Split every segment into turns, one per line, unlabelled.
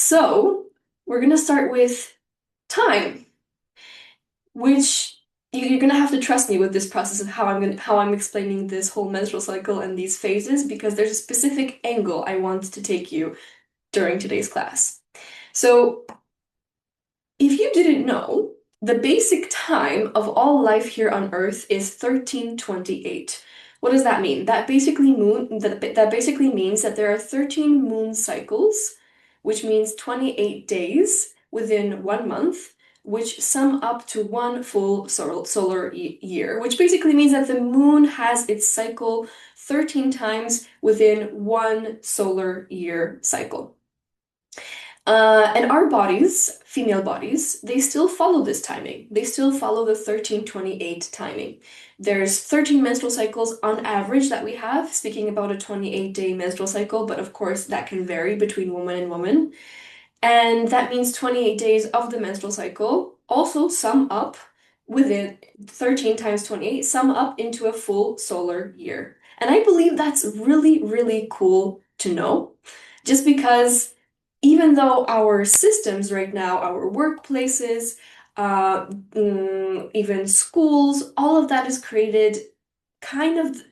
So we're gonna start with time, which you're gonna have to trust me with this process of how I'm explaining this whole menstrual cycle and these phases because there's a specific angle I want to take you during today's class. So if you didn't know, the basic time of all life here on Earth is 1328. What does that mean? That basically means that there are 13 moon cycles, which means 28 days within 1 month, which sum up to one full solar year, which basically means that the moon has its cycle 13 times within one solar year cycle. And our bodies, female bodies, they still follow this timing. They still follow the 1328 timing. There's 13 menstrual cycles on average that we have, speaking about a 28-day menstrual cycle, but of course that can vary between woman and woman. And that means 28 days of the menstrual cycle also sum up within 13 times 28, sum up into a full solar year. And I believe that's really, really cool to know, just because even though our systems right now, our workplaces, even schools, all of that is created kind of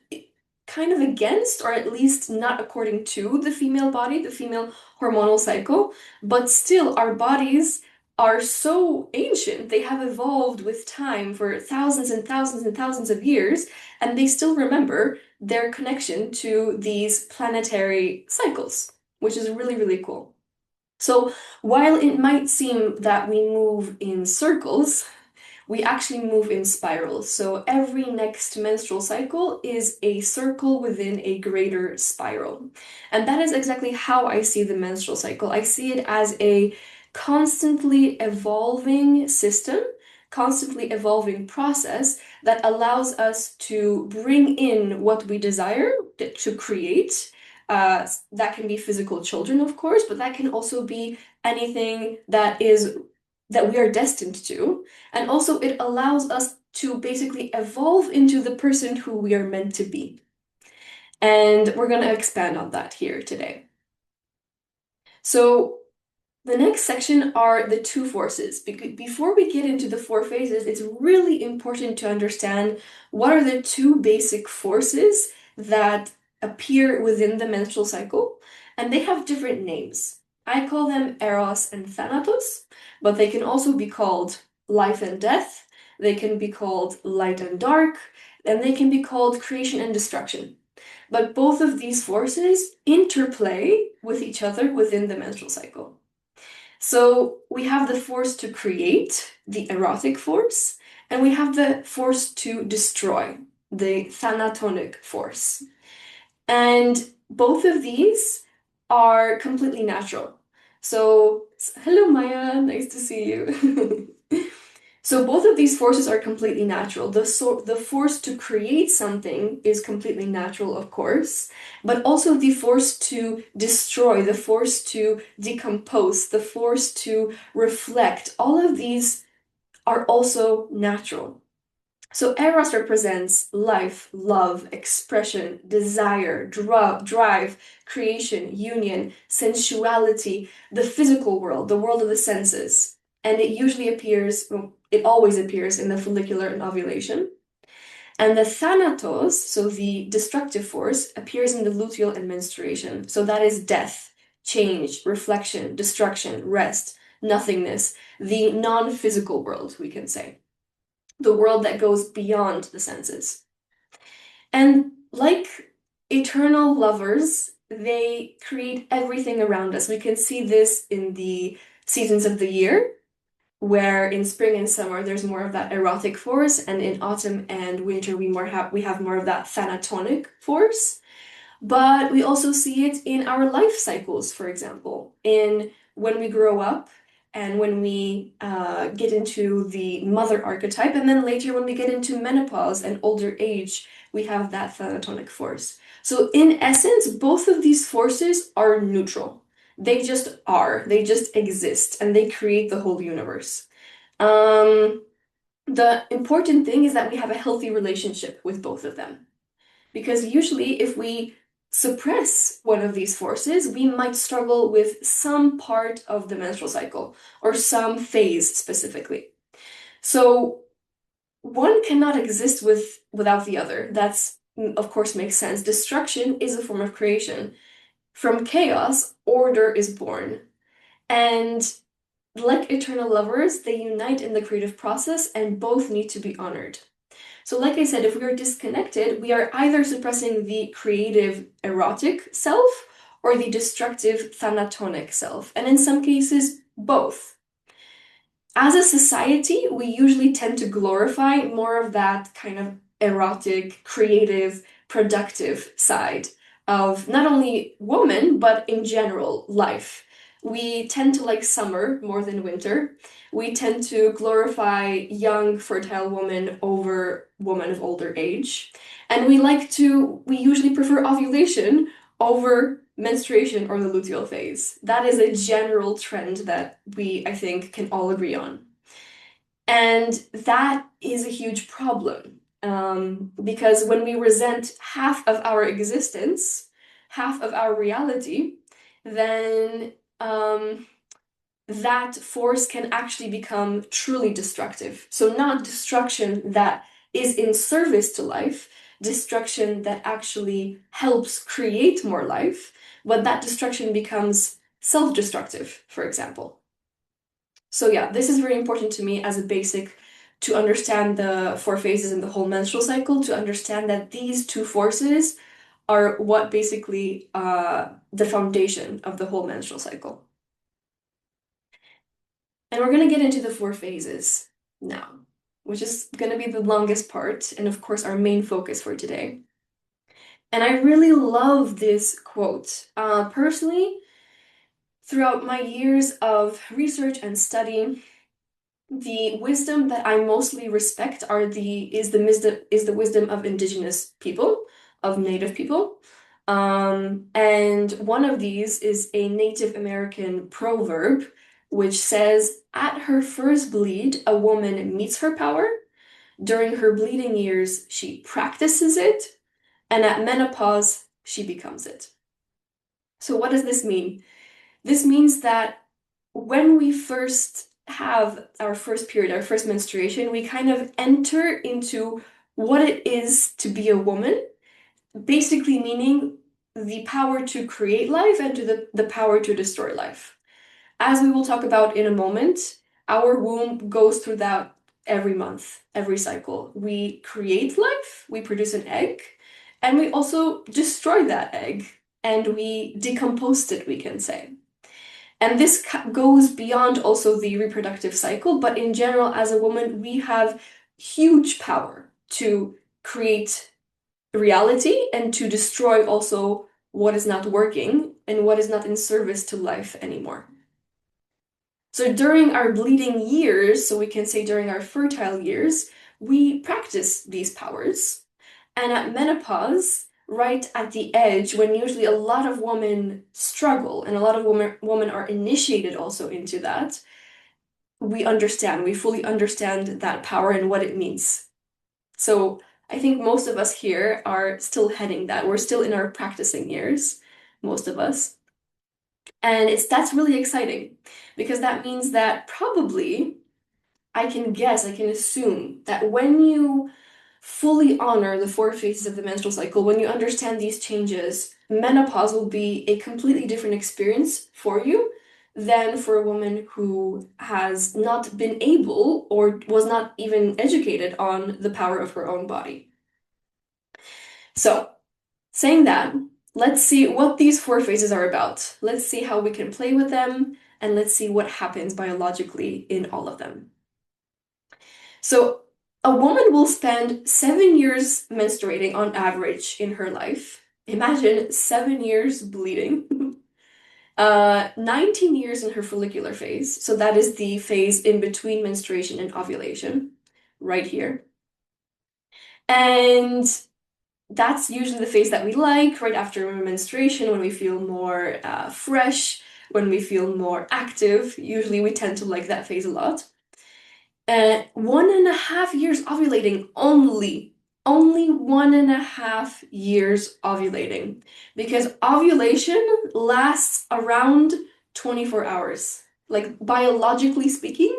kind of against, or at least not according to the female body, the female hormonal cycle, but still our bodies are so ancient. They have evolved with time for thousands and thousands and thousands of years, and they still remember their connection to these planetary cycles, which is really, really cool. So while it might seem that we move in circles, we actually move in spirals. So every next menstrual cycle is a circle within a greater spiral. And that is exactly how I see the menstrual cycle. I see it as a constantly evolving system, constantly evolving process that allows us to bring in what we desire to create. That can be physical children, of course, but that can also be anything that we are destined to. And also it allows us to basically evolve into the person who we are meant to be. And we're going to expand on that here today. So the next section are the two forces. Before we get into the four phases, it's really important to understand what are the two basic forces that appear within the menstrual cycle, and they have different names. I call them Eros and Thanatos, but they can also be called life and death, they can be called light and dark, and they can be called creation and destruction. But both of these forces interplay with each other within the menstrual cycle. So we have the force to create, the erotic force, and we have the force to destroy, the thanatonic force. And both of these are completely natural. So, hello Maya, nice to see you. So both of these forces are completely natural. The force to create something is completely natural, of course, but also the force to destroy, the force to decompose, the force to reflect, all of these are also natural. So Eros represents life, love, expression, desire, drive, creation, union, sensuality, the physical world, the world of the senses. And it usually appears, well, it always appears in the follicular and ovulation. And the thanatos, so the destructive force, appears in the luteal and menstruation. So that is death, change, reflection, destruction, rest, nothingness, the non-physical world, we can say, the world that goes beyond the senses. And like eternal lovers, they create everything around us. We can see this in the seasons of the year, where in spring and summer there's more of that erotic force, and in autumn and winter we have more of that thanatonic force. But we also see it in our life cycles, for example, in when we grow up and when we get into the mother archetype, and then later when we get into menopause and older age, we have that thanatonic force. So in essence, both of these forces are neutral. They just are, they just exist, and they create the whole universe. The important thing is that we have a healthy relationship with both of them. Because usually, if we suppress one of these forces, we might struggle with some part of the menstrual cycle or some phase specifically. So one cannot exist without the other. That's, of course, makes sense. Destruction is a form of creation. From chaos, order is born. And like eternal lovers, they unite in the creative process and both need to be honored. So, like I said, if we are disconnected, we are either suppressing the creative erotic self or the destructive thanatonic self. And in some cases, both. As a society, we usually tend to glorify more of that kind of erotic, creative, productive side of not only woman, but in general, life. We tend to like summer more than winter. We tend to glorify young, fertile women over women of older age. And we usually prefer ovulation over menstruation or the luteal phase. That is a general trend that we, I think, can all agree on. And that is a huge problem because when we resent half of our existence, half of our reality, then that force can actually become truly destructive. So, not destruction that is in service to life, destruction that actually helps create more life, but that destruction becomes self-destructive, for example. So, yeah, this is very important to me as a basic to understand the four phases in the whole menstrual cycle, to understand that these two forces are what basically the foundation of the whole menstrual cycle. And we're going to get into the four phases now, which is going to be the longest part, and of course, our main focus for today. And I really love this quote. Personally, throughout my years of research and study, the wisdom that I mostly respect is the wisdom of indigenous people, of Native people. And one of these is a Native American proverb which says, "At her first bleed, a woman meets her power. During her bleeding years, she practices it, and at menopause, she becomes it." So what does this mean? This means that when we first have our first period, our first menstruation, we kind of enter into what it is to be a woman, basically meaning the power to create life and to the power to destroy life. As we will talk about in a moment, our womb goes through that every month, every cycle. We create life, we produce an egg, and we also destroy that egg and we decompose it, we can say. And this goes beyond also the reproductive cycle, but in general, as a woman, we have huge power to create reality and to destroy also what is not working and what is not in service to life anymore. So during our bleeding years, so we can say during our fertile years, we practice these powers. And at menopause, right at the edge, when usually a lot of women struggle and a lot of women are initiated also into that, we fully understand that power and what it means. So I think most of us here are still heading that. We're still in our practicing years, most of us. And that's really exciting because that means that probably I can assume that when you fully honor the four phases of the menstrual cycle, when you understand these changes, menopause will be a completely different experience for you than for a woman who has not been able or was not even educated on the power of her own body. So, saying that, let's see what these four phases are about. Let's see how we can play with them, and let's see what happens biologically in all of them. So, a woman will spend 7 years menstruating on average in her life. Imagine 7 years bleeding. 19 years in her follicular phase. So, that is the phase in between menstruation and ovulation, right here. And that's usually the phase that we like right after menstruation when we feel more fresh, when we feel more active. Usually, we tend to like that phase a lot. 1.5 years ovulating only, only 1.5 years ovulating because ovulation lasts around 24 hours. Like biologically speaking,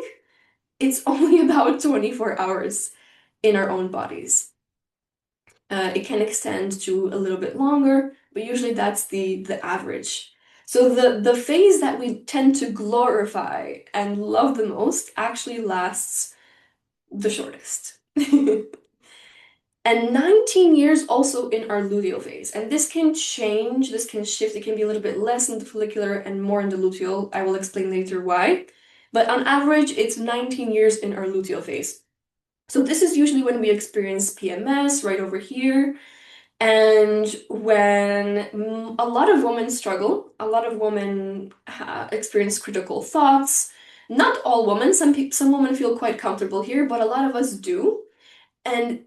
it's only about 24 hours in our own bodies. It can extend to a little bit longer, but usually that's the average. So the phase that we tend to glorify and love the most actually lasts the shortest. And 19 years also in our luteal phase. And this can change, this can shift, it can be a little bit less in the follicular and more in the luteal. I will explain later why. But on average, it's 19 years in our luteal phase. So this is usually when we experience PMS right over here. And when a lot of women struggle, a lot of women experience critical thoughts. Not all women, some women feel quite comfortable here, but a lot of us do. And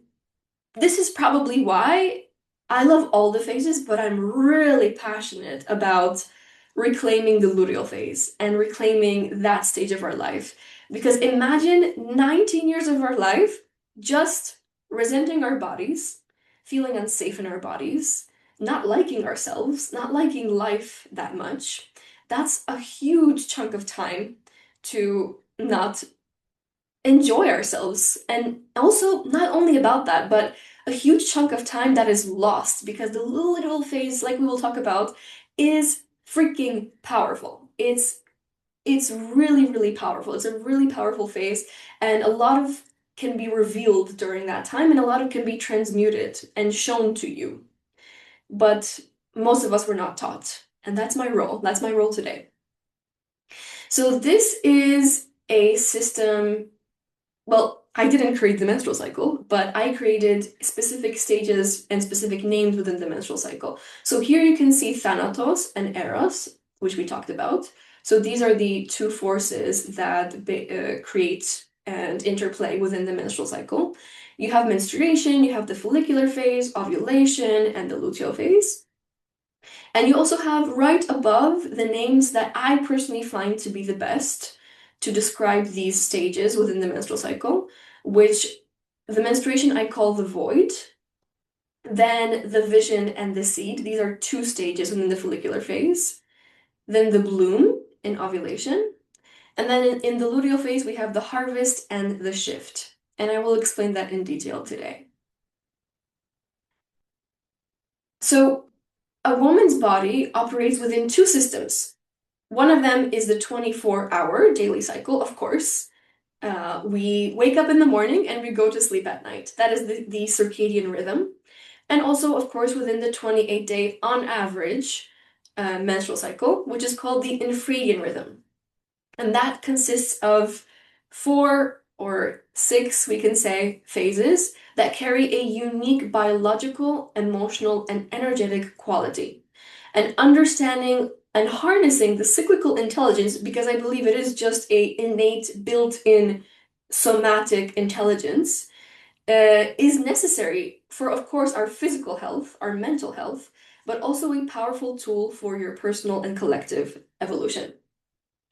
this is probably why I love all the phases, but I'm really passionate about reclaiming the luteal phase and reclaiming that stage of our life. Because imagine 19 years of our life just resenting our bodies, feeling unsafe in our bodies, not liking ourselves, not liking life that much. That's a huge chunk of time to not enjoy ourselves. And also, not only about that, but a huge chunk of time that is lost because the little phase, like we will talk about, is freaking powerful. It's really, really powerful. It's a really powerful phase, and a lot of can be revealed during that time, and a lot of can be transmuted and shown to you. But most of us were not taught, and that's my role. That's my role today. So this is a system. Well, I didn't create the menstrual cycle, but I created specific stages and specific names within the menstrual cycle. So here you can see Thanatos and Eros, which we talked about. So these are the two forces that create and interplay within the menstrual cycle. You have menstruation, you have the follicular phase, ovulation, and the luteal phase. And you also have right above the names that I personally find to be the best to describe these stages within the menstrual cycle, which the menstruation I call the void, then the vision and the seed. These are two stages within the follicular phase. Then the bloom in ovulation. And then in the luteal phase, we have the harvest and the shift. And I will explain that in detail today. So a woman's body operates within two systems. One of them is the 24-hour daily cycle, of course. We wake up in the morning and we go to sleep at night. That is the circadian rhythm. And also, of course, within the 28-day on average menstrual cycle, which is called the infradian rhythm. And that consists of 4 or 6, we can say, phases that carry a unique biological, emotional, and energetic quality. And understanding and harnessing the cyclical intelligence, because I believe it is just a innate, built-in somatic intelligence, is necessary for, of course, our physical health, our mental health, but also a powerful tool for your personal and collective evolution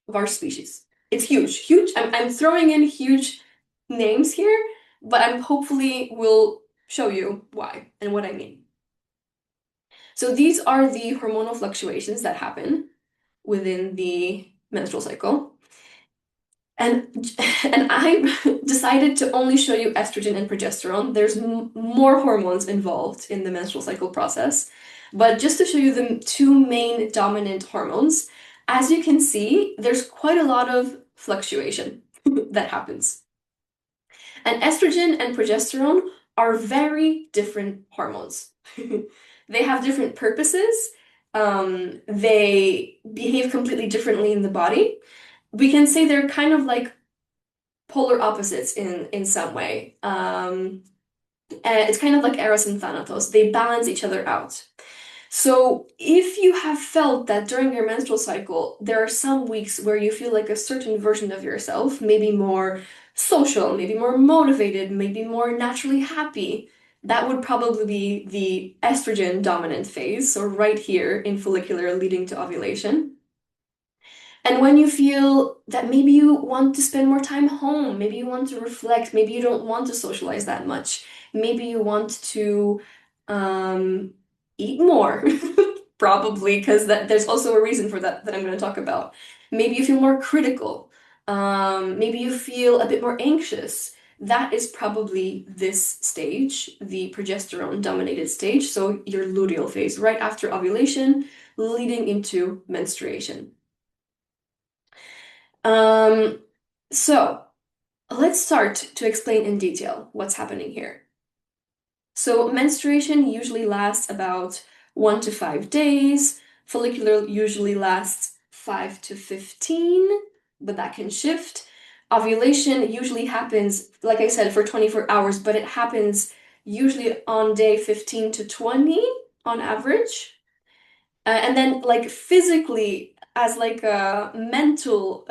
of our species. It's huge, huge. I'm throwing in huge names here, but I'm hopefully will show you why and what I mean. So these are the hormonal fluctuations that happen within the menstrual cycle. And, and I decided to only show you estrogen and progesterone. There's more hormones involved in the menstrual cycle process. But just to show you the two main dominant hormones, as you can see, there's quite a lot of fluctuation that happens. And estrogen and progesterone are very different hormones. They have different purposes. They behave completely differently in the body. We can say they're kind of like polar opposites in some way. It's kind of like Eros and Thanatos. They balance each other out. So if you have felt that during your menstrual cycle, there are some weeks where you feel like a certain version of yourself, maybe more social, maybe more motivated, maybe more naturally happy, that would probably be the estrogen dominant phase, so right here in follicular leading to ovulation. And when you feel that maybe you want to spend more time home, maybe you want to reflect, maybe you don't want to socialize that much, maybe you want to um, eat more, probably, because there's also a reason for that that I'm going to talk about. Maybe you feel more critical. Maybe you feel a bit more anxious. That is probably this stage, the progesterone dominated stage. So your luteal phase, right after ovulation, leading into menstruation. Um, so let's start to explain in detail what's happening here. So menstruation usually lasts about 1 to 5 days. Follicular usually lasts 5 to 15, but that can shift. Ovulation usually happens, like I said, for 24 hours, but it happens usually on day 15 to 20 on average. And then like physically as like a mental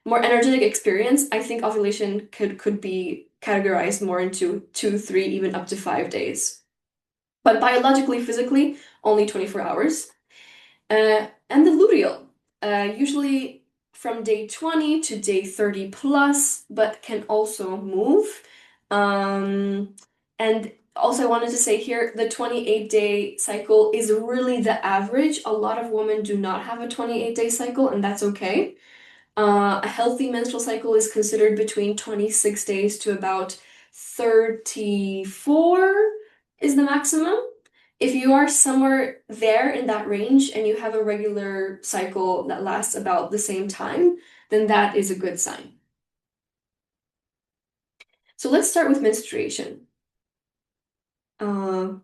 more energetic experience, I think ovulation could be categorized more into 2, 3, even up to 5 days. But biologically, physically, only 24 hours. And the luteal, usually from day 20 to day 30 plus, but can also move. Um, and also, I wanted to say here, the 28-day cycle is really the average. A lot of women do not have a 28-day cycle, and that's okay. A healthy menstrual cycle is considered between 26 days to about 34 is the maximum. If you are somewhere there in that range and you have a regular cycle that lasts about the same time, then that is a good sign. So let's start with menstruation. Uh,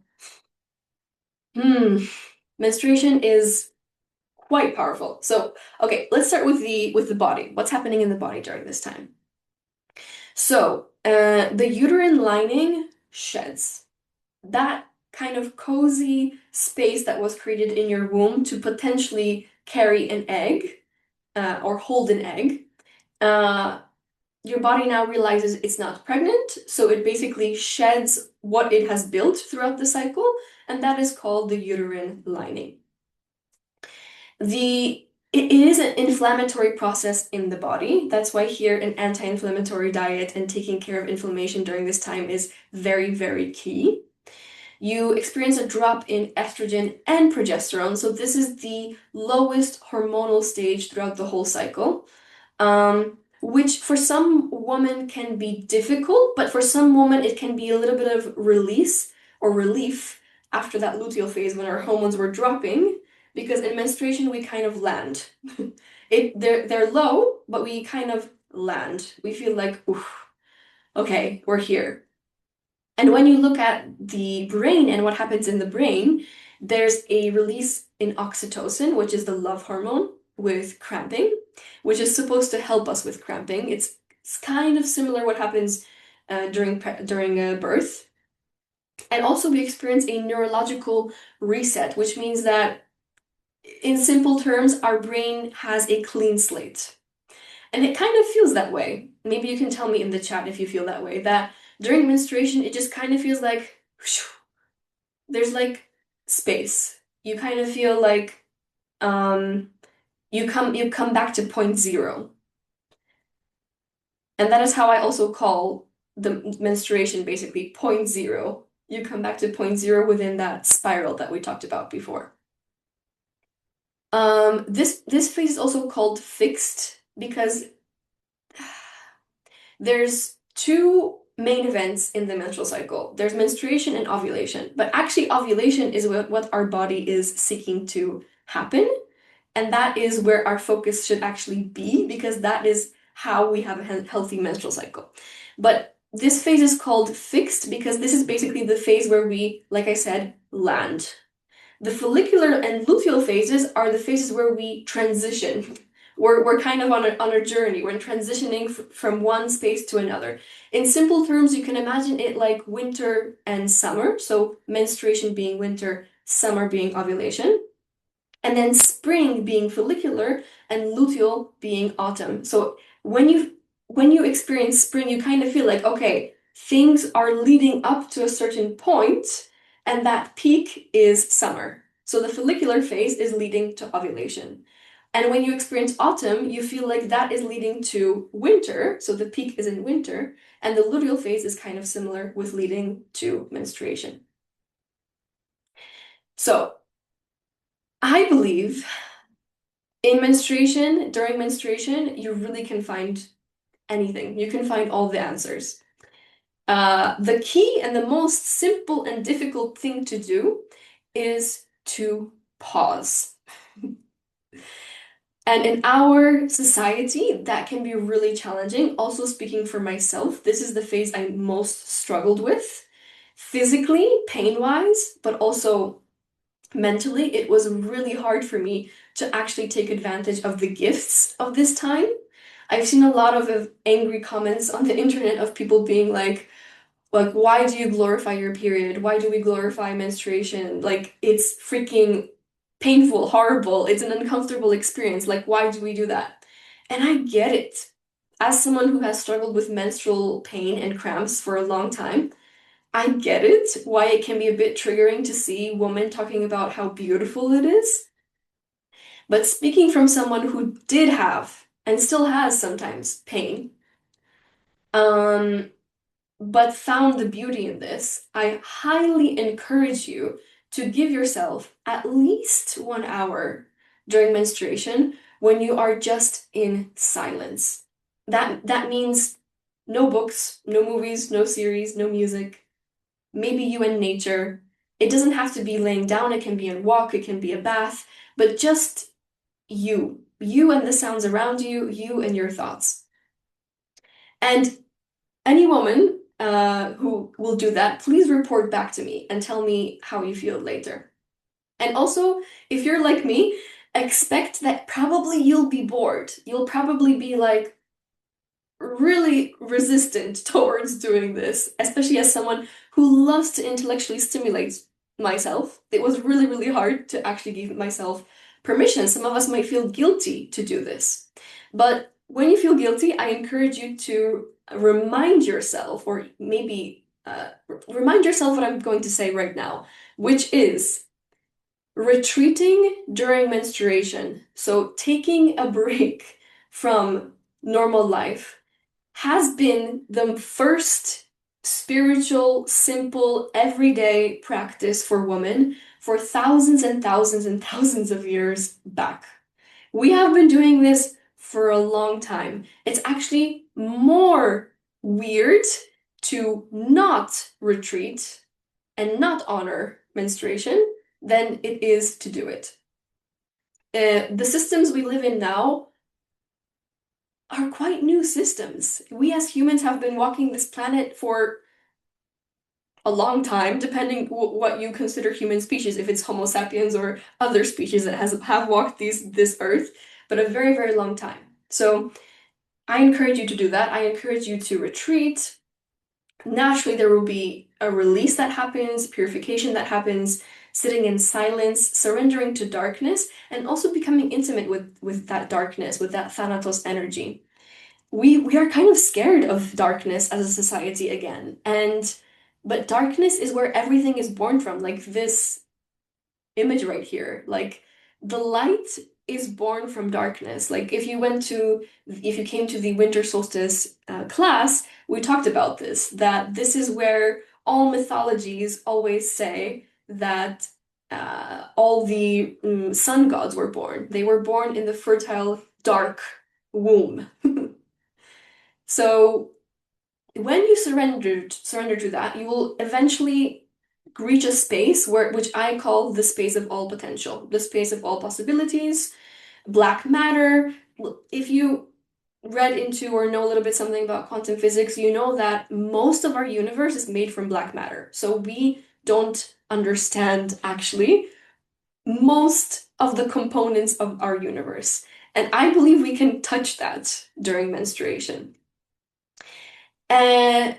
hmm, menstruation is quite powerful. So, okay, let's start with the body. What's happening in the body during this time? So, the uterine lining sheds. That kind of cozy space that was created in your womb to potentially carry an egg or hold an egg. Uh, your body now realizes it's not pregnant, so it basically sheds what it has built throughout the cycle, and that is called the uterine lining. It is an inflammatory process in the body. That's why here an anti-inflammatory diet and taking care of inflammation during this time is very, very key. You experience a drop in estrogen and progesterone. So this is the lowest hormonal stage throughout the whole cycle, which for some women can be difficult, but for some women it can be a little bit of release or relief after that luteal phase when our hormones were dropping, because in menstruation we kind of land. They're low, but we kind of land. We feel like, oof, okay, we're here. And when you look at the brain and what happens in the brain, there's a release in oxytocin, which is the love hormone, with cramping, which is supposed to help us with cramping. It's kind of similar what happens during birth. And also we experience a neurological reset, which means that in simple terms, our brain has a clean slate. And it kind of feels that way. Maybe you can tell me in the chat if you feel that way, that during menstruation, it just kind of feels like whew, there's like space. You kind of feel like um, you come back to point zero. And that is how I also call the menstruation basically point zero. You come back to point zero within that spiral that we talked about before. This phase is also called fixed because there's two main events in the menstrual cycle. There's menstruation and ovulation, but actually ovulation is what our body is seeking to happen, and that is where our focus should actually be because that is how we have a healthy menstrual cycle. But this phase is called fixed because this is basically the phase where we, like I said, land. The follicular and luteal phases are the phases where we transition. We're kind of on a journey. We're transitioning from one space to another. In simple terms, you can imagine it like winter and summer. So menstruation being winter, summer being ovulation. And then spring being follicular and luteal being autumn. So when you experience spring, you kind of feel like, okay, things are leading up to a certain point, and that peak is summer. So the follicular phase is leading to ovulation. And when you experience autumn, you feel like that is leading to winter. So the peak is in winter. And the luteal phase is kind of similar with leading to menstruation. So I believe in menstruation, during menstruation, you really can find anything. You can find all the answers. The key and the most simple and difficult thing to do is to pause. And in our society, that can be really challenging. Also, speaking for myself, this is the phase I most struggled with. Physically, pain-wise, but also mentally, it was really hard for me to actually take advantage of the gifts of this time. I've seen a lot of angry comments on the internet of people being like, why do you glorify your period? Why do we glorify menstruation? Like, it's freaking painful, horrible. It's an uncomfortable experience. Like, why do we do that? And I get it. As someone who has struggled with menstrual pain and cramps for a long time, I get it, why it can be a bit triggering to see women talking about how beautiful it is. But speaking from someone who did have and still has sometimes pain, um, but found the beauty in this, I highly encourage you to give yourself at least 1 hour during menstruation when you are just in silence. That means no books, no movies, no series, no music, maybe you and nature. It doesn't have to be laying down, it can be a walk, it can be a bath, but just you. You and the sounds around you, you and your thoughts. And any woman who will do that, please report back to me and tell me how you feel later. And also, if you're like me, expect that probably you'll be bored. You'll probably be like really resistant towards doing this, especially as someone who loves to intellectually stimulate myself. It was really, really hard to actually give myself permission. Some of us might feel guilty to do this. But when you feel guilty, I encourage you to remind yourself, or maybe remind yourself what I'm going to say right now, which is retreating during menstruation. So taking a break from normal life has been the first spiritual, simple, everyday practice for women for thousands and thousands and thousands of years back. We have been doing this for a long time. It's actually more weird to not retreat and not honor menstruation than it is to do it. The systems we live in now are quite new systems. We as humans have been walking this planet for a long time, depending what you consider human species, if it's Homo sapiens or other species that have walked this earth, but a very, very long time. So I encourage you to do that. I encourage you to retreat. Naturally, there will be a release that happens, purification that happens, sitting in silence, surrendering to darkness, and also becoming intimate with that darkness, with that Thanatos energy. We are kind of scared of darkness as a society again. But darkness is where everything is born from, like this image right here. Like the light is born from darkness. Like if you came to the winter solstice class, we talked about this, that this is where all mythologies always say that all the sun gods were born. They were born in the fertile, dark womb. So when you surrender to that, you will eventually reach a space which I call the space of all potential, the space of all possibilities, black matter. If you read into or know a little bit something about quantum physics, you know that most of our universe is made from black matter. So we don't understand actually most of the components of our universe. And I believe we can touch that during menstruation. And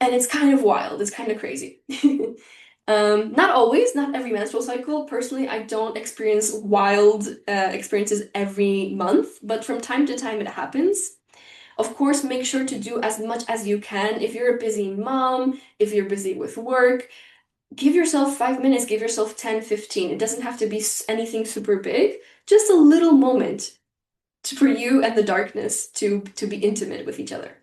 it's kind of wild, it's kind of crazy. Not always, not every menstrual cycle. Personally, I don't experience wild experiences every month, but from time to time it happens. Of course, make sure to do as much as you can. If you're a busy mom, if you're busy with work, give yourself 5 minutes, give yourself 10, 15. It doesn't have to be anything super big. just a little moment for you and the darkness to be intimate with each other.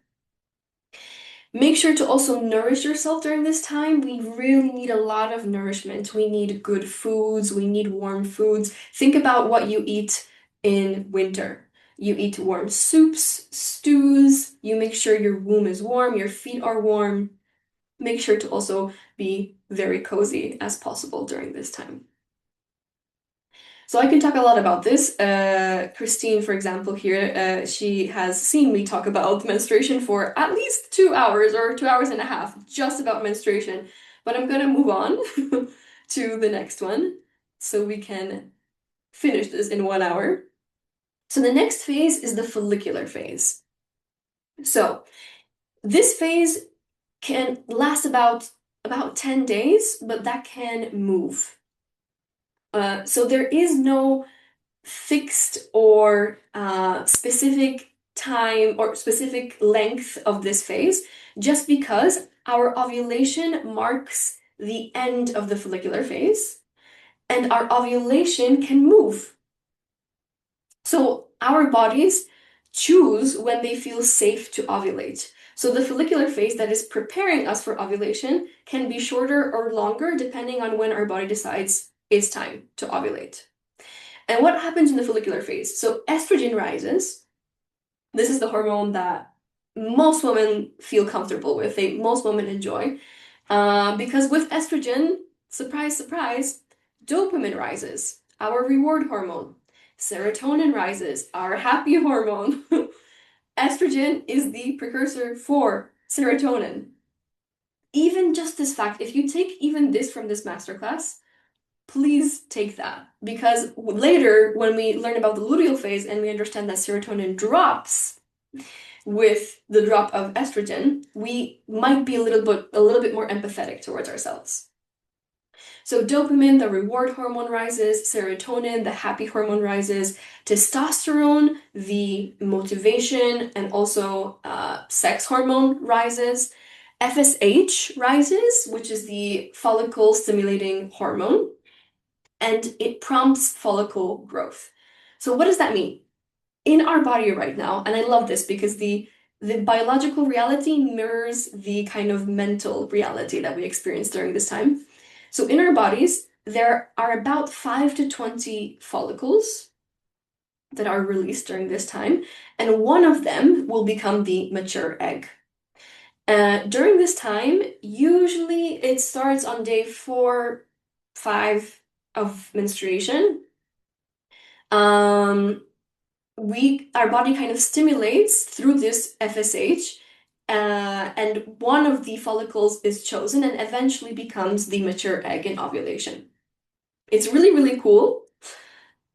Make sure to also nourish yourself during this time. We really need a lot of nourishment. We need good foods, we need warm foods. Think about what you eat in winter. You eat warm soups, stews, you make sure your womb is warm, your feet are warm. Make sure to also be very cozy as possible during this time. So I can talk a lot about this. Christine, for example, here, she has seen me talk about menstruation for at least 2 hours or 2 hours and a half, just about menstruation. But I'm gonna move on to the next one so we can finish this in 1 hour. So the next phase is the follicular phase. So this phase can last about 10 days, but that can move. So there is no fixed or specific time or specific length of this phase, just because our ovulation marks the end of the follicular phase, and our ovulation can move. So our bodies choose when they feel safe to ovulate. So the follicular phase that is preparing us for ovulation can be shorter or longer depending on when our body decides it's time to ovulate. And what happens in the follicular phase? So estrogen rises. This is the hormone that most women feel comfortable with. Most women enjoy. Because with estrogen, surprise, surprise, dopamine rises, our reward hormone. Serotonin rises, our happy hormone. Estrogen is the precursor for serotonin. Even just this fact, if you take even this from this masterclass, please take that, because later when we learn about the luteal phase and we understand that serotonin drops with the drop of estrogen, we might be a little bit more empathetic towards ourselves. So dopamine, the reward hormone, rises, serotonin, the happy hormone, rises, testosterone, the motivation and also sex hormone, rises, FSH rises, which is the follicle stimulating hormone, and it prompts follicle growth. So what does that mean? In our body right now, and I love this because the biological reality mirrors the kind of mental reality that we experience during this time. So in our bodies, there are about 5 to 20 follicles that are released during this time, and one of them will become the mature egg. During this time, usually it starts on day 4, 5 of menstruation. Our body kind of stimulates through this FSH, and one of the follicles is chosen and eventually becomes the mature egg in ovulation. It's really, really cool.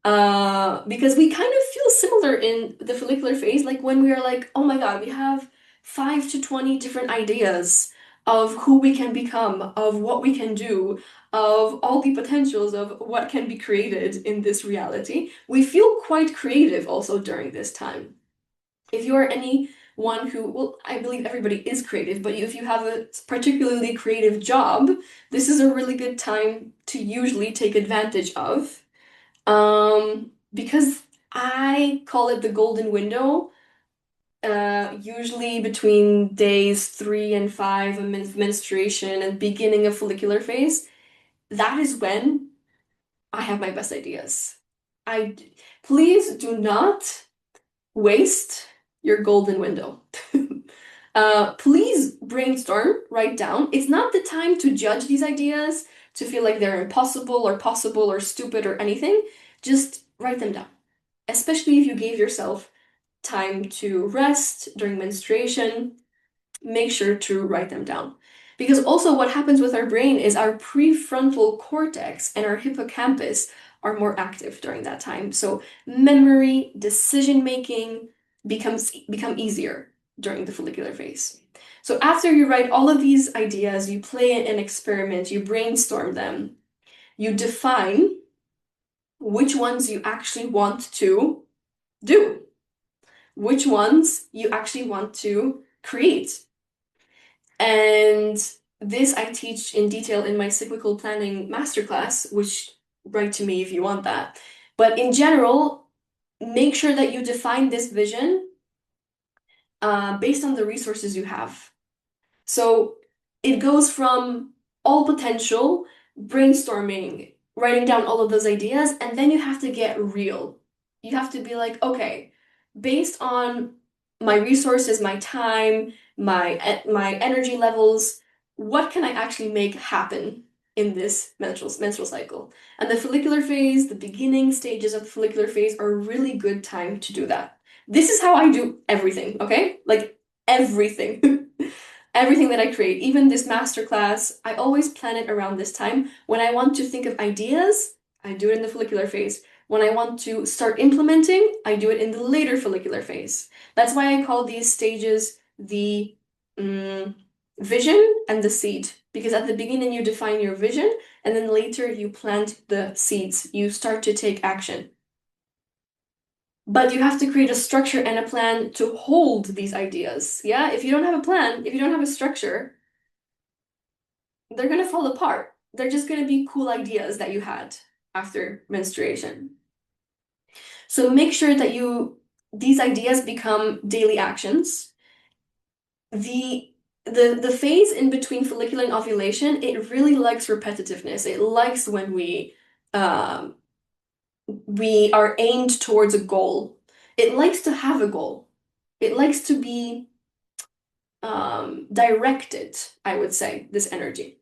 Because we kind of feel similar in the follicular phase, like when we are like, oh my God, we have 5 to 20 different ideas of who we can become, of what we can do, of all the potentials of what can be created in this reality. We feel quite creative also during this time. If you are anyone who, well, I believe everybody is creative, but if you have a particularly creative job, this is a really good time to usually take advantage of. Because I call it the golden window, usually between days 3 and 5 of menstruation and beginning of follicular phase. That is when I have my best ideas. I Please do not waste your golden window. Please brainstorm, write down. It's not the time to judge these ideas, to feel like they're impossible or possible or stupid or anything. Just write them down, especially if you gave yourself time to rest during menstruation. Make sure to write them down. Because also what happens with our brain is our prefrontal cortex and our hippocampus are more active during that time. So memory, decision making become easier during the follicular phase. So after you write all of these ideas, you play an experiment, you brainstorm them, you define which ones you actually want to do, which ones you actually want to create. And this I teach in detail in my cyclical planning masterclass, which write to me if you want that. But in general, make sure that you define this vision based on the resources you have. So it goes from all potential, brainstorming, writing down all of those ideas, and then you have to get real. You have to be like, okay, based on my resources, my time, my energy levels, what can I actually make happen in this menstrual cycle? And the follicular phase, the beginning stages of the follicular phase are a really good time to do that. This is how I do everything, okay? Like everything. Everything that I create, even this masterclass, I always plan it around this time. When I want to think of ideas, I do it in the follicular phase. When I want to start implementing, I do it in the later follicular phase. That's why I call these stages the mm, vision and the seed. Because at the beginning, you define your vision, and then later, you plant the seeds. You start to take action. But you have to create a structure and a plan to hold these ideas. Yeah, if you don't have a plan, if you don't have a structure, they're gonna fall apart. They're just gonna be cool ideas that you had after menstruation. So make sure that these ideas become daily actions. The the phase in between follicular and ovulation, it really likes repetitiveness. It likes when um we are aimed towards a goal. It likes to have a goal. It likes to be directed, I would say, this energy.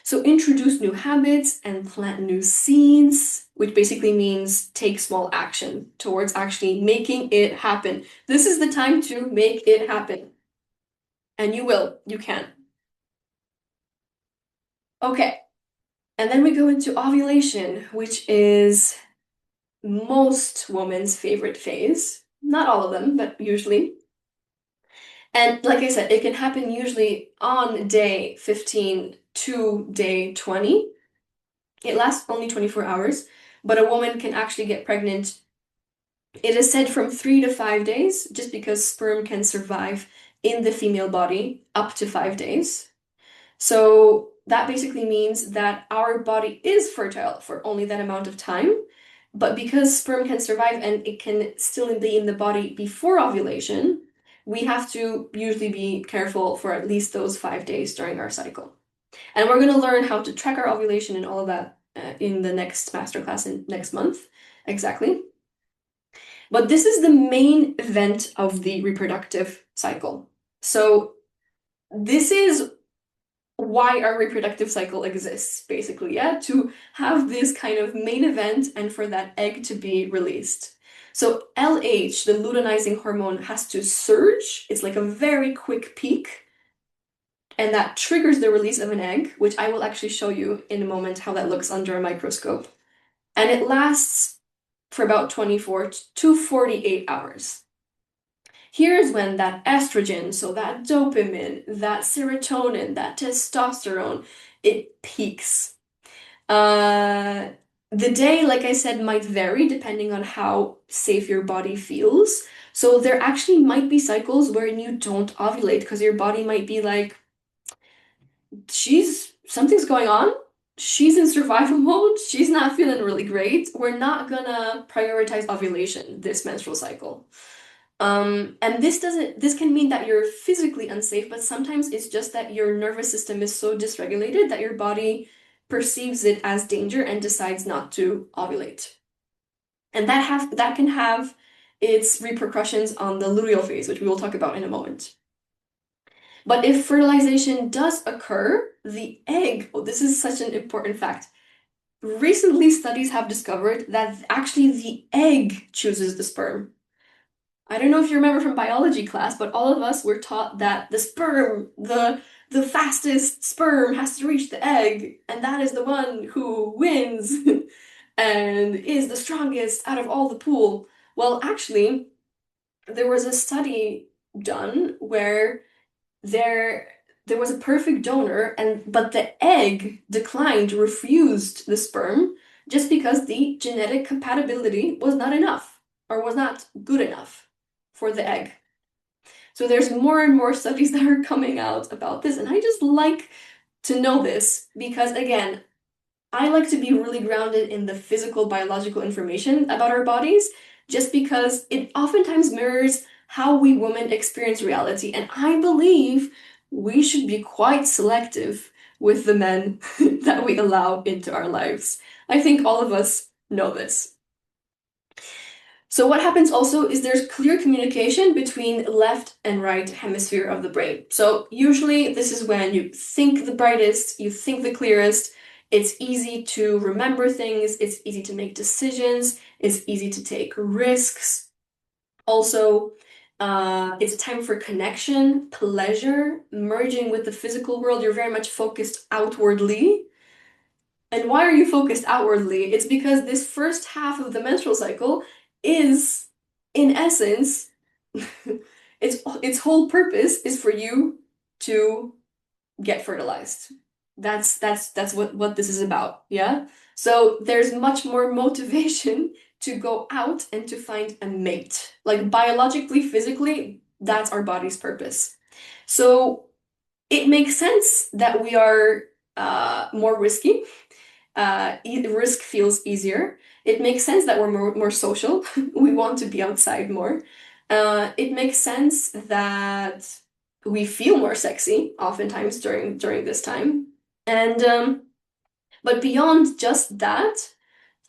So introduce new habits and plant new seeds, which basically means take small action towards actually making it happen. This is the time to make it happen. And you will, you can. Okay. And then we go into ovulation, which is most women's favorite phase. Not all of them, but usually. And like I said, it can happen usually on day 15 to day 20. It lasts only 24 hours, but a woman can actually get pregnant. It is said from 3 to 5 days, just because sperm can survive in the female body up to 5 days. So that basically means that our body is fertile for only that amount of time. But because sperm can survive and it can still be in the body before ovulation, we have to usually be careful for at least those 5 days during our cycle. And we're going to learn how to track our ovulation and all of that in the next masterclass in next month. Exactly. But this is the main event of the reproductive cycle. So this is why our reproductive cycle exists, basically, yeah, to have this kind of main event and for that egg to be released. So LH, the luteinizing hormone, has to surge. It's like a very quick peak, and that triggers the release of an egg, which I will actually show you in a moment how that looks under a microscope. And it lasts for about 24 to 48 hours. Here's when that estrogen, so that dopamine, that serotonin, that testosterone, it peaks. Uh, the day, like I said, might vary depending on how safe your body feels. So there actually might be cycles where you don't ovulate because your body might be like, something's going on. She's in survival mode. She's not feeling really great. We're not gonna prioritize ovulation this menstrual cycle. And this can mean that you're physically unsafe, but sometimes it's just that your nervous system is so dysregulated that your body perceives it as danger and decides not to ovulate. And that can have its repercussions on the luteal phase, which we will talk about in a moment. But if fertilization does occur, the egg, oh, this is such an important fact. Recently, studies have discovered that actually the egg chooses the sperm. I don't know if you remember from biology class, but all of us were taught that the fastest sperm has to reach the egg, and that is the one who wins and is the strongest out of all the pool. Well, actually, there was a study done where there there was a perfect donor and but the egg declined, refused the sperm just because the genetic compatibility was not enough or was not good enough for the egg. So there's more and more studies that are coming out about this, and I just like to know this because again, I like to be really grounded in the physical, biological information about our bodies, just because it oftentimes mirrors how we women experience reality. And I believe we should be quite selective with the men that we allow into our lives. I think all of us know this. So what happens also is there's clear communication between left and right hemisphere of the brain. So usually this is when you think the brightest, you think the clearest. It's easy to remember things, it's easy to make decisions, it's easy to take risks. Also, it's a time for connection, pleasure, merging with the physical world. You're very much focused outwardly. And why are you focused outwardly? It's because this first half of the menstrual cycle is, in essence, its whole purpose is for you to get fertilized. That's what this is about, yeah? So there's much more motivation to go out and to find a mate. Like biologically, physically, that's our body's purpose. So it makes sense that we are more risky. Risk feels easier. It makes sense that we're more social. We want to be outside more. It makes sense that we feel more sexy oftentimes during this time. And but beyond just that,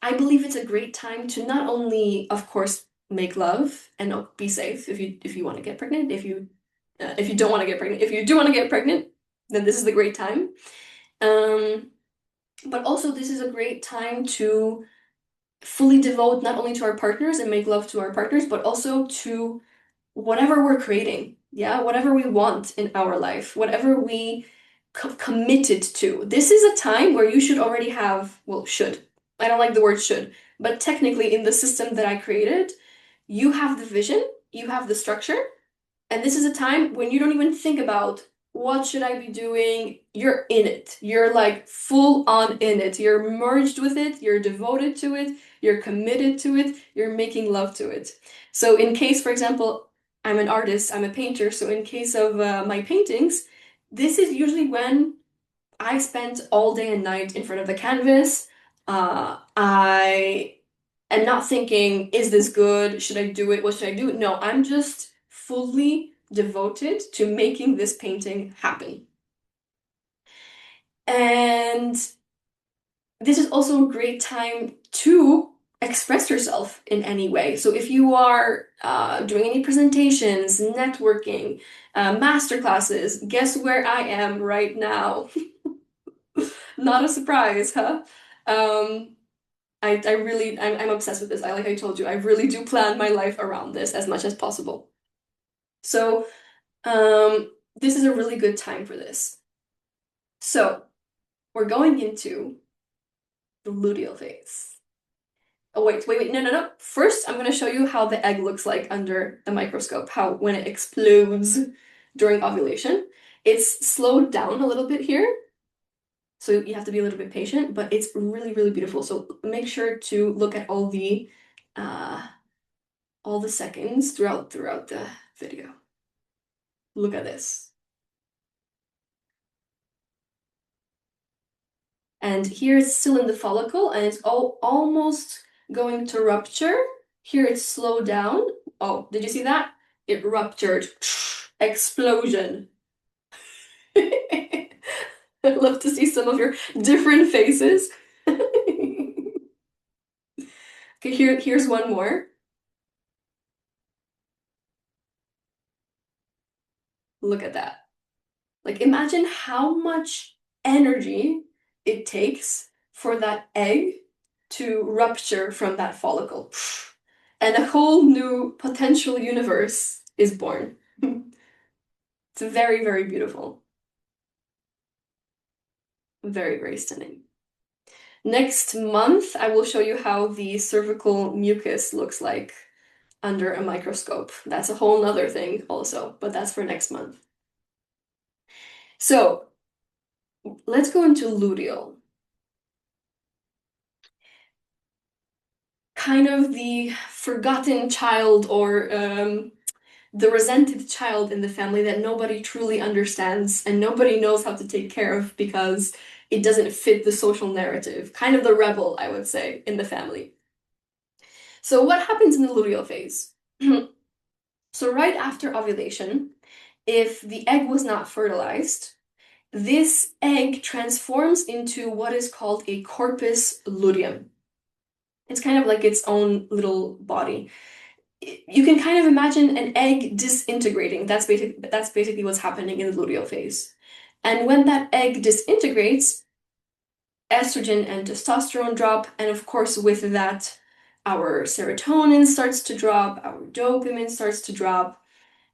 I believe it's a great time to not only, of course, make love and be safe if you want to get pregnant. If you don't want to get pregnant, if you do want to get pregnant, then this is the great time. Um, but also, this is a great time to fully devote not only to our partners and make love to our partners, but also to whatever we're creating. Yeah, whatever we want in our life, whatever we committed to. This is a time where you should already have, well, should. I don't like the word should, but technically, in the system that I created, you have the vision, you have the structure, and this is a time when you don't even think about what should I be doing? You're in it. You're like full on in it. You're merged with it. You're devoted to it. You're committed to it. You're making love to it. So in case, for example, I'm an artist, I'm a painter. So in case of my paintings, this is usually when I spent all day and night in front of the canvas. I am not thinking, is this good? Should I do it? What should I do? No, I'm just fully devoted to making this painting happen. And this is also a great time to express yourself in any way. So if you are doing any presentations, networking, master classes, guess where I am right now? Not a surprise, huh? Um, I really, I'm obsessed with this. Like I told you, I really do plan my life around this as much as possible. So, this is a really good time for this. So, we're going into the luteal phase. Oh, wait, no. First, I'm going to show you how the egg looks like under the microscope, how when it explodes during ovulation. It's slowed down a little bit here, so you have to be a little bit patient, but it's really, really beautiful. So make sure to look at uh, all the seconds throughout the video. Look at this. And here it's still in the follicle and it's almost going to rupture. Here it's slowed down. Oh, did you see that? It ruptured. Explosion. I'd love to see some of your different faces. Okay, here's one more. Look at that. Like imagine how much energy it takes for that egg to rupture from that follicle. And a whole new potential universe is born. It's very, very beautiful. Very, very stunning. Next month, I will show you how the cervical mucus looks like under a microscope. That's a whole nother thing also, but that's for next month. So let's go into luteal. Kind of the forgotten child or the resented child in the family that nobody truly understands and nobody knows how to take care of because it doesn't fit the social narrative. Kind of the rebel, I would say, in the family. So what happens in the luteal phase? So right after ovulation, if the egg was not fertilized, this egg transforms into what is called a corpus luteum. It's kind of like its own little body. You can kind of imagine an egg disintegrating. That's basically what's happening in the luteal phase. And when that egg disintegrates, estrogen and testosterone drop, and of course, with that, our serotonin starts to drop, our dopamine starts to drop,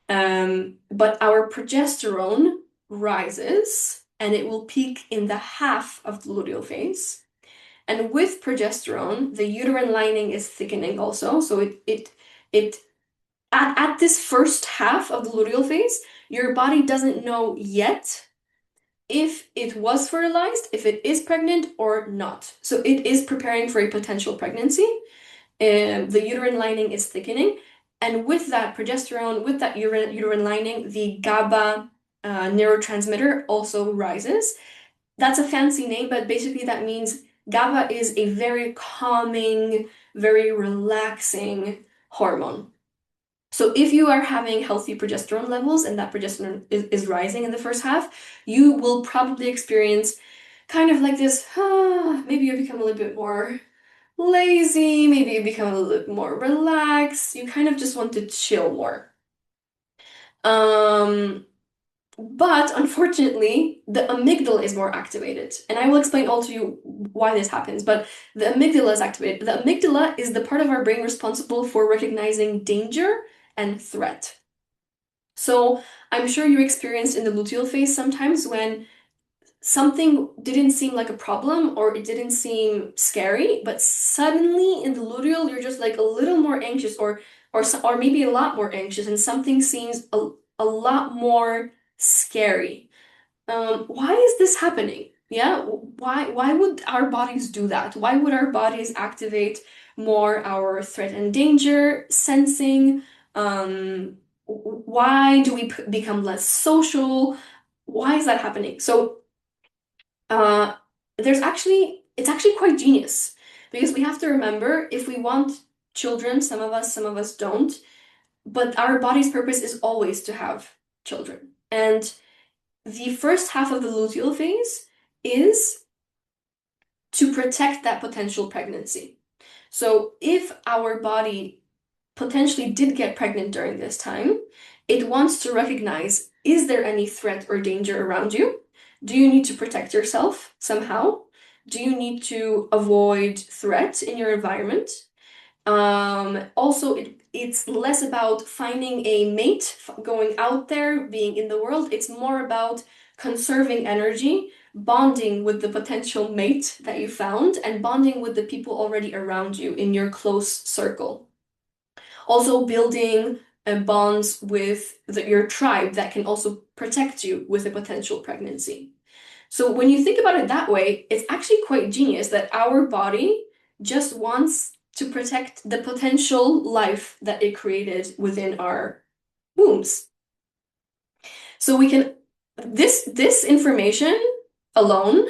but our progesterone rises, and it will peak in the half of the luteal phase. And with progesterone, the uterine lining is thickening also, so it at this first half of the luteal phase, your body doesn't know yet if it was fertilized, if it is pregnant or not. So it is preparing for a potential pregnancy. The uterine lining is thickening. And with that progesterone, with that uterine lining, the GABA neurotransmitter also rises. That's a fancy name, but basically that means GABA is a very calming, very relaxing hormone. So if you are having healthy progesterone levels and that progesterone is rising in the first half, you will probably experience kind of like this, maybe you become a little bit more lazy, maybe you become a little bit more relaxed, you kind of just want to chill more. Um, but unfortunately, the amygdala is more activated. And I will explain all to you why this happens, but the amygdala is activated. The amygdala is the part of our brain responsible for recognizing danger and threat. So I'm sure you experienced in the luteal phase sometimes when something didn't seem like a problem or it didn't seem scary, but suddenly in the luteal you're just like a little more anxious or maybe a lot more anxious and something seems a lot more scary. Why is this happening? Yeah, why would our bodies do that? Why would our bodies activate more our threat and danger sensing? Why do we become less social? Why is that happening? So, uh, it's actually quite genius because we have to remember if we want children, some of us don't, but our body's purpose is always to have children. And the first half of the luteal phase is to protect that potential pregnancy. So if our body potentially did get pregnant during this time, it wants to recognize, is there any threat or danger around you? Do you need to protect yourself somehow? Do you need to avoid threat in your environment? Also, it's less about finding a mate, going out there, being in the world. It's more about conserving energy, bonding with the potential mate that you found, and bonding with the people already around you in your close circle. Also, building bonds with your tribe that can also protect you with a potential pregnancy. So when you think about it that way, it's actually quite genius that our body just wants to protect the potential life that it created within our wombs. So we can this information alone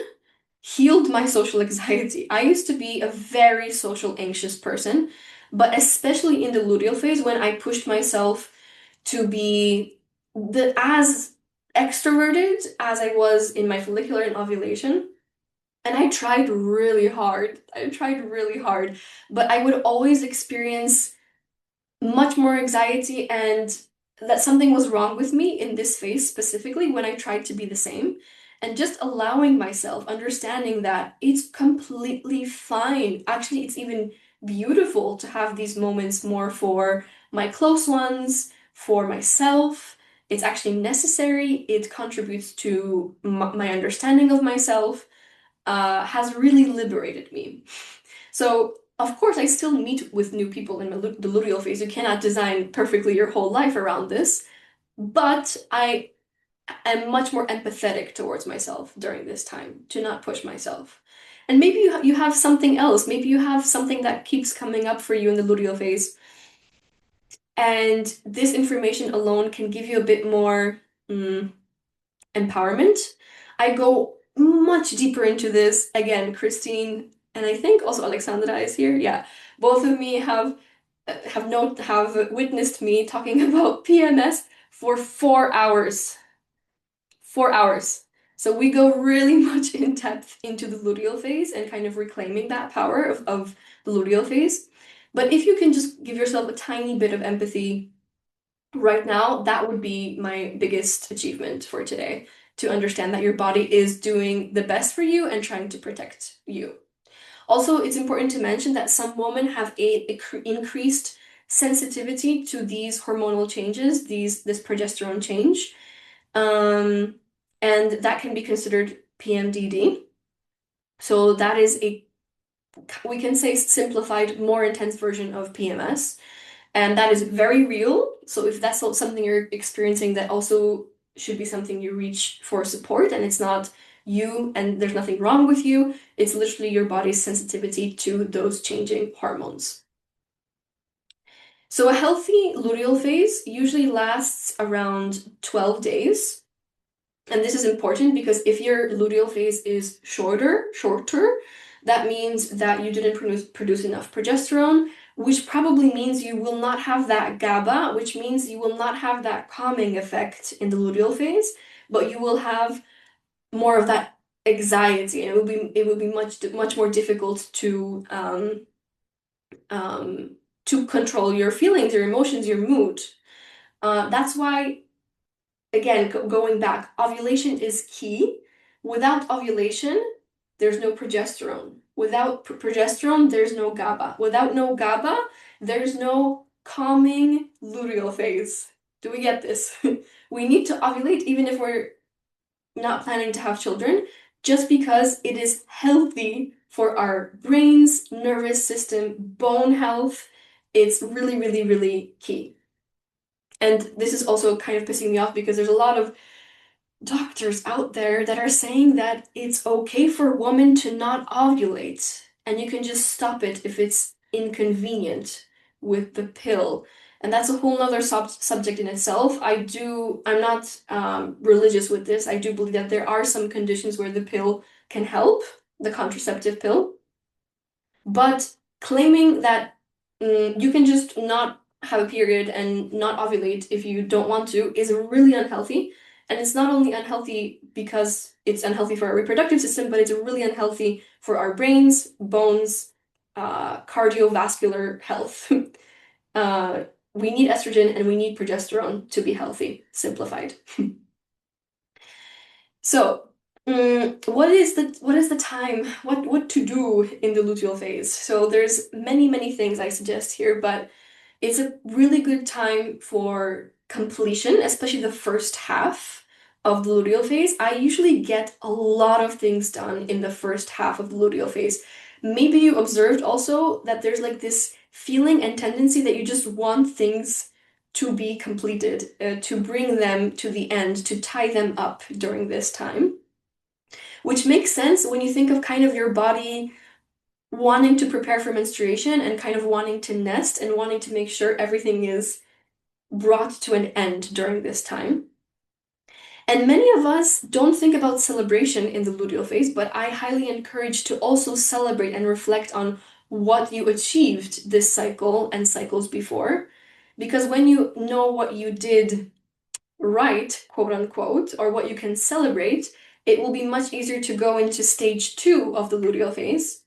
healed my social anxiety. I used to be a very social anxious person, but especially in the luteal phase when I pushed myself to be as extroverted as I was in my follicular and ovulation. And I tried really hard. I tried really hard, but I would always experience much more anxiety and that something was wrong with me in this phase specifically when I tried to be the same. And just allowing myself, understanding that it's completely fine. Actually, it's even beautiful to have these moments more for my close ones, for myself. It's actually necessary. It contributes to my understanding of myself, has really liberated me. So, of course, I still meet with new people in the luteal phase. You cannot design perfectly your whole life around this, but I am much more empathetic towards myself during this time to not push myself. And maybe you have something else. Maybe you have something that keeps coming up for you in the luteal phase. And this information alone can give you a bit more empowerment. I go much deeper into this, again, Christine and I think also Alexandra is here. Yeah, both of me have witnessed me talking about PMS for 4 hours. 4 hours. So we go really much in depth into the luteal phase and kind of reclaiming that power of the luteal phase. But if you can just give yourself a tiny bit of empathy right now, that would be my biggest achievement for today, to understand that your body is doing the best for you and trying to protect you. Also, it's important to mention that some women have increased sensitivity to these hormonal changes, this progesterone change, um, and that can be considered PMDD. So that is we can say simplified, more intense version of PMS. And that is very real. So if that's not something you're experiencing, that also should be something you reach for support. And it's not you and there's nothing wrong with you. It's literally your body's sensitivity to those changing hormones. So a healthy luteal phase usually lasts around 12 days. And this is important because if your luteal phase is shorter, that means that you didn't produce enough progesterone, which probably means you will not have that GABA, which means you will not have that calming effect in the luteal phase, but you will have more of that anxiety, and it will be much more difficult to control your feelings, your emotions, your mood. That's why, again, going back, ovulation is key. Without ovulation, there's no progesterone. Without progesterone, there's no GABA. Without no GABA, there's no calming luteal phase. Do we get this? We need to ovulate even if we're not planning to have children, just because it is healthy for our brains, nervous system, bone health. It's really, really, really key. And this is also kind of pissing me off because there's a lot of doctors out there that are saying that it's okay for women to not ovulate and you can just stop it if it's inconvenient with the pill. And that's a whole nother subject in itself. I'm not religious with this. I do believe that there are some conditions where the pill can help, the contraceptive pill. But claiming that you can just not have a period and not ovulate if you don't want to is really unhealthy. And it's not only unhealthy because it's unhealthy for our reproductive system, but it's really unhealthy for our brains, bones, cardiovascular health. We need estrogen and we need progesterone to be healthy, simplified. So, what is the time? What to do in the luteal phase? So there's many things I suggest here, but it's a really good time for completion, especially the first half of the luteal phase. I usually get a lot of things done in the first half of the luteal phase. Maybe you observed also that there's like this feeling and tendency that you just want things to be completed, to bring them to the end, to tie them up during this time. Which makes sense when you think of kind of your body wanting to prepare for menstruation and kind of wanting to nest and wanting to make sure everything is brought to an end during this time. And many of us don't think about celebration in the luteal phase, but I highly encourage to also celebrate and reflect on what you achieved this cycle and cycles before. Because when you know what you did right, quote unquote, or what you can celebrate, it will be much easier to go into stage 2 of the luteal phase,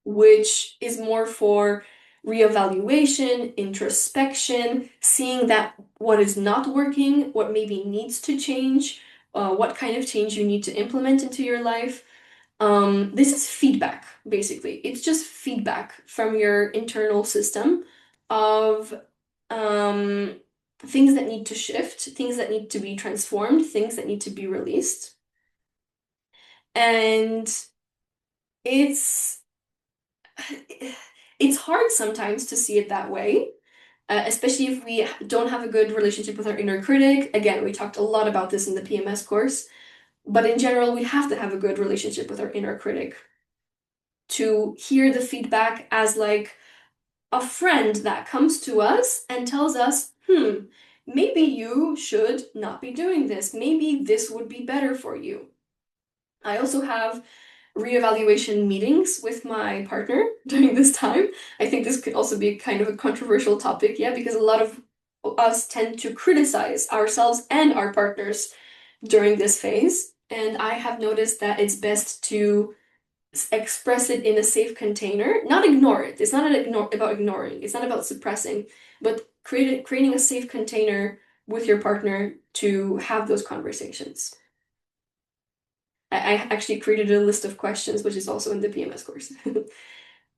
which is more for reevaluation, introspection, seeing that what is not working, what maybe needs to change, what kind of change you need to implement into your life. This is feedback, basically. It's just feedback from your internal system of things that need to shift, things that need to be transformed, things that need to be released. And it's it's hard sometimes to see it that way, especially if we don't have a good relationship with our inner critic. Again, we talked a lot about this in the PMS course, but in general, we have to have a good relationship with our inner critic to hear the feedback as like a friend that comes to us and tells us, maybe you should not be doing this. Maybe this would be better for you. I also have reevaluation meetings with my partner during this time. I think this could also be kind of a controversial topic, yeah, because a lot of us tend to criticize ourselves and our partners during this phase. And I have noticed that it's best to express it in a safe container, not ignore it. It's not about ignoring, it's not about suppressing, but creating a safe container with your partner to have those conversations. I actually created a list of questions, which is also in the PMS course.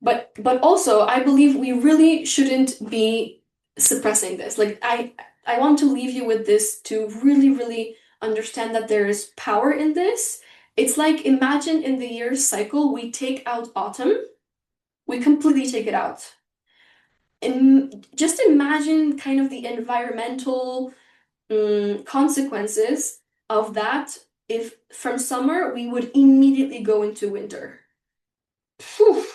But also, I believe we really shouldn't be suppressing this. Like I want to leave you with this to really, really understand that there is power in this. It's like imagine in the year's cycle, we take out autumn, we completely take it out. And just imagine kind of the environmental consequences of that if from summer we would immediately go into winter. Phew,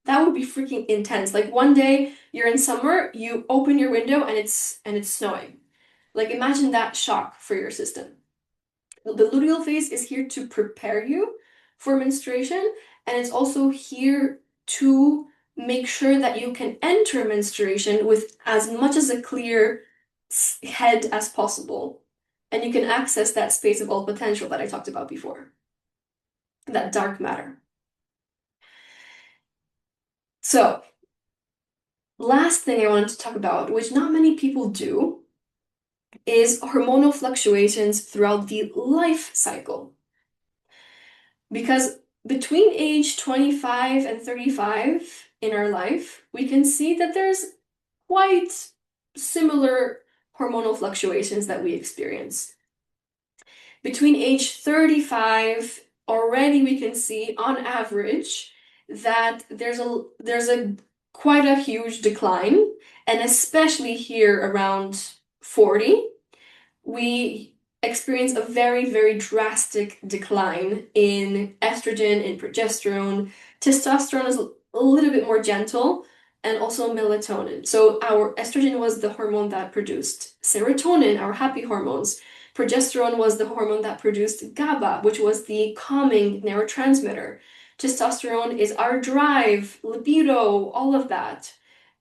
that would be freaking intense. Like one day you're in summer, you open your window and it's snowing. Like imagine that shock for your system. The luteal phase is here to prepare you for menstruation, and it's also here to make sure that you can enter menstruation with as much as a clear head as possible. And you can access that space of all potential that I talked about before, that dark matter. So, last thing I wanted to talk about, which not many people do, is hormonal fluctuations throughout the life cycle. Because between age 25 and 35 in our life, we can see that there's quite similar hormonal fluctuations that we experience. Between age 35, already we can see on average that there's a quite a huge decline, and especially here around 40, we experience a very, very drastic decline in estrogen and progesterone. Testosterone is a little bit more gentle, and also melatonin. So our estrogen was the hormone that produced serotonin, our happy hormones. Progesterone was the hormone that produced GABA, which was the calming neurotransmitter. Testosterone is our drive, libido, all of that.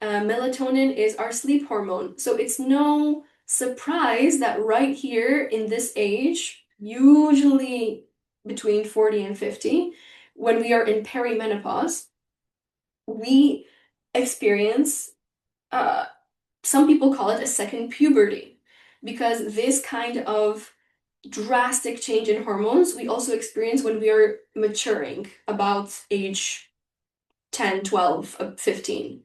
Melatonin is our sleep hormone. So it's no surprise that right here in this age, usually between 40 and 50, when we are in perimenopause, we experience, uh, some people call it a second puberty, because this kind of drastic change in hormones we also experience when we are maturing about age 10, 12, 15.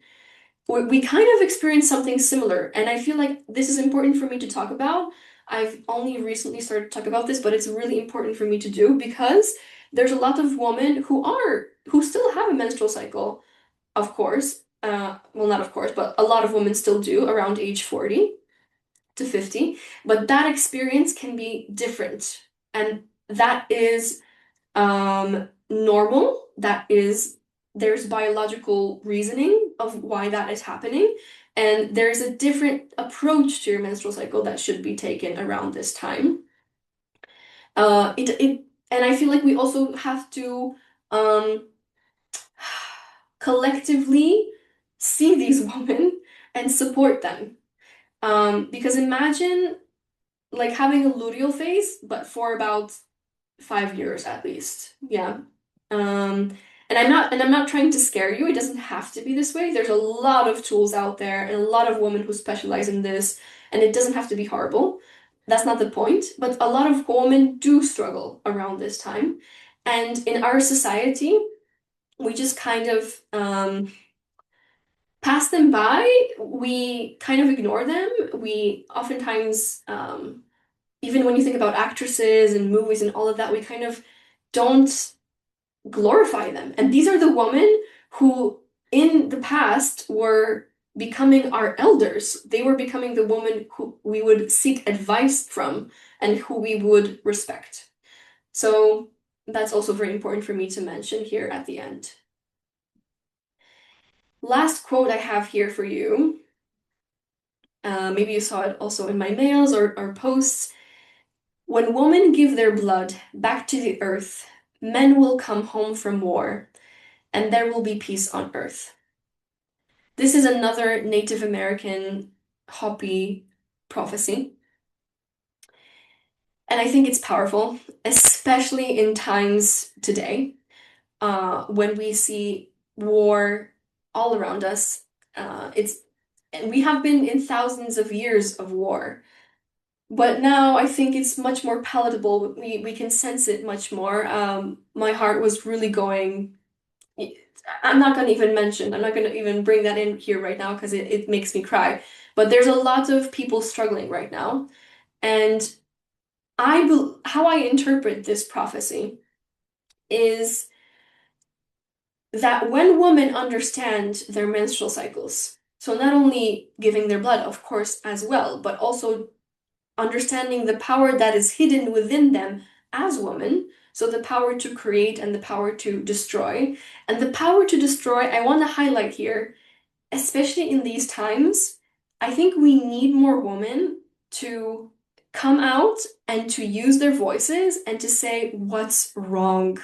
We kind of experience something similar, and I feel like this is important for me to talk about. I've only recently started to talk about this, but it's really important for me to do because there's a lot of women who still have a menstrual cycle, of course. Well, not of course, but a lot of women still do around age 40 to 50, but that experience can be different. And that is normal. There's biological reasoning of why that is happening. And there's a different approach to your menstrual cycle that should be taken around this time. And I feel like we also have to um, collectively see these women and support them. Because imagine like having a luteal phase, but for about 5 years at least. Yeah. Um, and I'm not trying to scare you. It doesn't have to be this way. There's a lot of tools out there and a lot of women who specialize in this, and it doesn't have to be horrible. That's not the point. But a lot of women do struggle around this time. And in our society, we just kind of pass them by. We kind of ignore them. We oftentimes even when you think about actresses and movies and all of that, we kind of don't glorify them. And these are the women who, in the past, were becoming our elders. They were becoming the woman who we would seek advice from and who we would respect. So that's also very important for me to mention here at the end. Last quote I have here for you. Maybe you saw it also in my mails or posts. When women give their blood back to the earth, men will come home from war, and there will be peace on earth. This is another Native American Hopi prophecy. And I think it's powerful, especially in times today, when we see war all around us. It's and we have been in thousands of years of war, but now I think it's much more palatable. We can sense it much more. My heart was really going. I'm not going to even mention. I'm not going to even bring that in here right now because it makes me cry. But there's a lot of people struggling right now, and how I interpret this prophecy is that when women understand their menstrual cycles, so not only giving their blood, of course, as well, but also understanding the power that is hidden within them as women, so the power to create and the power to destroy. And the power to destroy, I want to highlight here, especially in these times, I think we need more women to come out and to use their voices and to say what's wrong,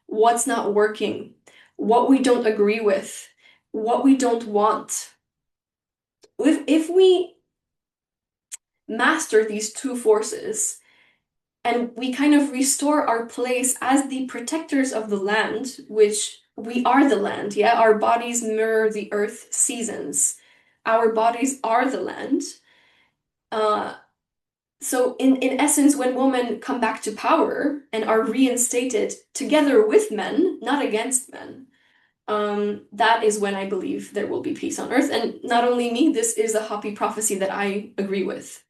what's not working, what we don't agree with, what we don't want. If we master these two forces and we kind of restore our place as the protectors of the land, which we are the land, yeah? Our bodies mirror the earth seasons. Our bodies are the land. Uh, so in essence, when women come back to power and are reinstated together with men, not against men, that is when I believe there will be peace on earth. And not only me, this is a Hopi prophecy that I agree with.